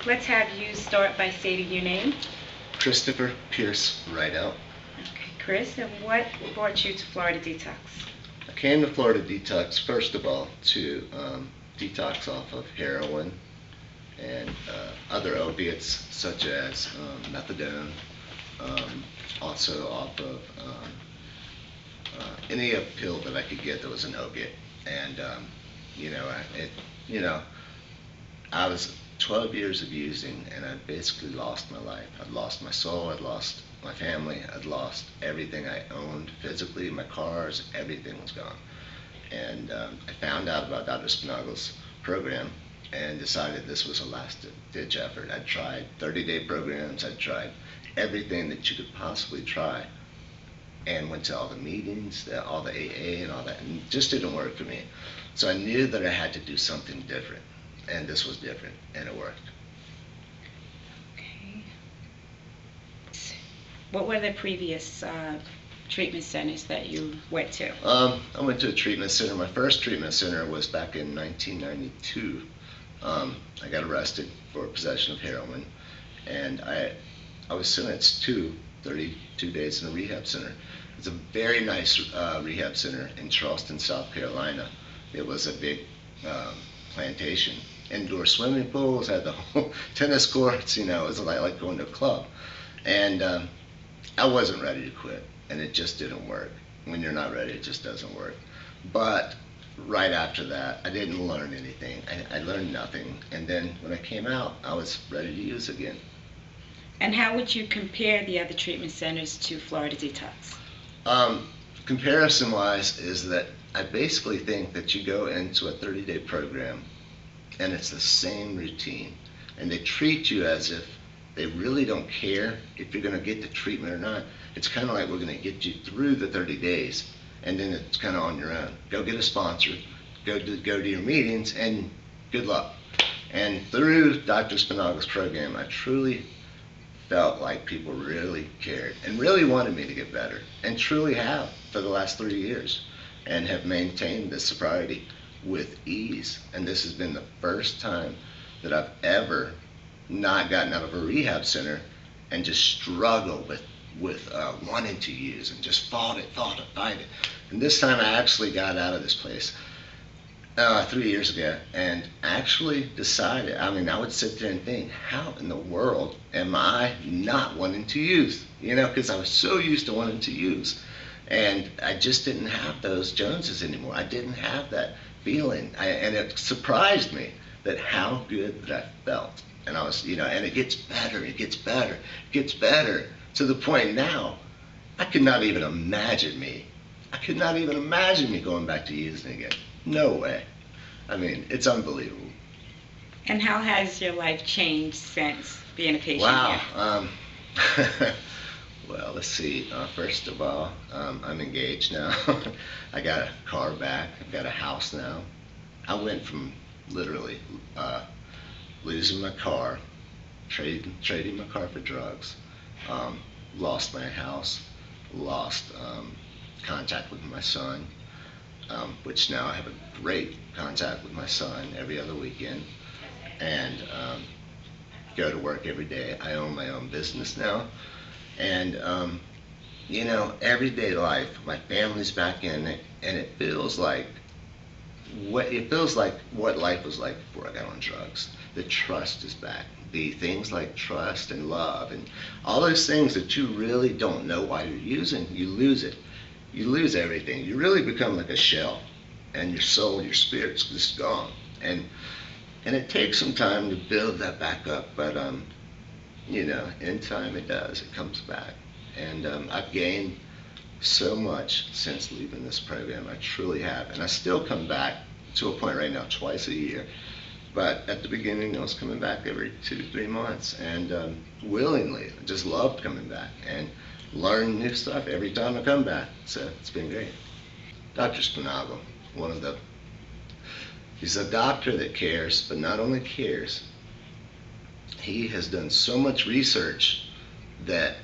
Let's have you start by stating your name. Christopher Pearce, right out. Okay, Chris, and what brought you to Florida Detox? I came to Florida Detox, first of all, to detox off of heroin and other opiates such as methadone, also off of any pill that I could get that was an opiate. And, I was 12 years of using, and I basically lost my life. I'd lost my soul, I'd lost my family, I'd lost everything I owned physically, my cars, everything was gone. And I found out about Dr. Sponaugle's program and decided this was a last-ditch effort. I'd tried 30-day programs, I'd tried everything that you could possibly try, and went to all the meetings, all the AA and all that, and it just didn't work for me. So I knew that I had to do something different, and this was different, and it worked. Okay. What were the previous treatment centers that you went to? I went to a treatment center. My first treatment center was back in 1992. I got arrested for possession of heroin, and I was sentenced to 32 days in a rehab center. It's a very nice rehab center in Charleston, South Carolina. It was a big plantation. Indoor swimming pools, had the whole tennis courts, it was like going to a club. And I wasn't ready to quit, and it just didn't work. When you're not ready, it just doesn't work. But right after that, I didn't learn anything. I learned nothing. And then when I came out, I was ready to use again. And how would you compare the other treatment centers to Florida Detox? Comparison-wise is that I basically think that you go into a 30-day program and it's the same routine, and they treat you as if they really don't care if you're going to get the treatment or not. It's kind of like, we're going to get you through the 30 days, and then it's kind of on your own. Go get a sponsor, go to your meetings, and good luck. And through Dr. Sponaugle's program, I truly felt like people really cared and really wanted me to get better, and truly have for the last 3 years, and have maintained this sobriety with ease. And this has been the first time that I've ever not gotten out of a rehab center and just struggled with wanting to use, and just fought it. And this time I actually got out of this place 3 years ago, and actually decided, I would sit there and think, how in the world am I not wanting to use? Because I was so used to wanting to use. And I just didn't have those Joneses anymore. I didn't have that feeling. And it surprised me that how good that I felt. And I was, and it gets better, it gets better, it gets better, to the point now, I could not even imagine me going back to using again. No way. It's unbelievable. And how has your life changed since being a patient Wow. here? Well, let's see. First of all, I'm engaged now. I got a car back. I've got a house now. I went from literally losing my car, trading my car for drugs, lost my house, lost contact with my son, which now I have a great contact with my son every other weekend, and go to work every day. I own my own business now. And, everyday life, my family's back in it, and it feels like what life was like before I got on drugs. The trust is back. The things like trust and love and all those things that you really don't know why you're using, you lose it. You lose everything. You really become like a shell, and your soul, your spirit's just gone. And it takes some time to build that back up, but in time it does. It comes back. And I've gained so much since leaving this program. I truly have. And I still come back to a point right now twice a year. But at the beginning, I was coming back every 2-3 months, and willingly. I just loved coming back and learn new stuff every time I come back. So it's been great. Dr. Sponaugle, he's a doctor that cares, but not only cares, he has done so much research that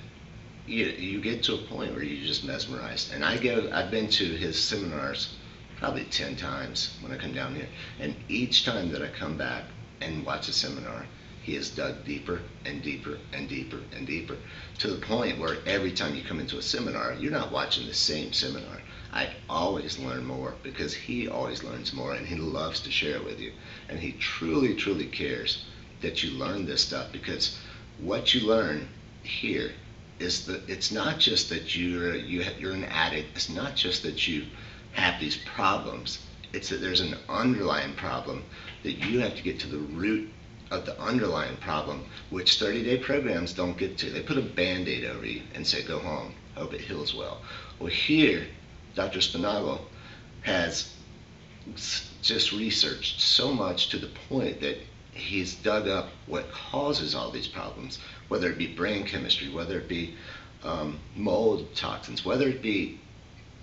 you get to a point where you're just mesmerized. And I've been to his seminars probably 10 times when I come down here, and each time that I come back and watch a seminar, he has dug deeper and deeper and deeper and deeper, to the point where every time you come into a seminar, you're not watching the same seminar. I always learn more because he always learns more, and he loves to share it with you. And he truly, truly cares that you learn this stuff, because what you learn here is that it's not just that you're an addict. It's not just that you have these problems. It's that there's an underlying problem that you have to get to the root of the underlying problem, which 30-day programs don't get to. They put a Band-Aid over you and say, go home, hope it heals well. Well, here, Dr. Sponaugle has just researched so much to the point that he's dug up what causes all these problems, whether it be brain chemistry, whether it be mold toxins, whether it be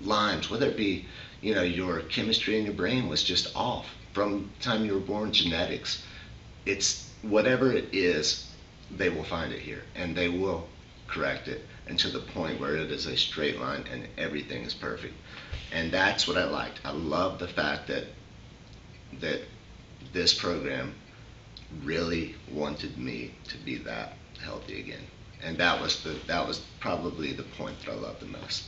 Lyme's, whether it be, your chemistry in your brain was just off from the time you were born, genetics. It's whatever it is, they will find it here, and they will correct it, and to the point where it is a straight line and everything is perfect. And that's what I liked. I love the fact that this program really wanted me to be that healthy again. And that was probably the point that I loved the most.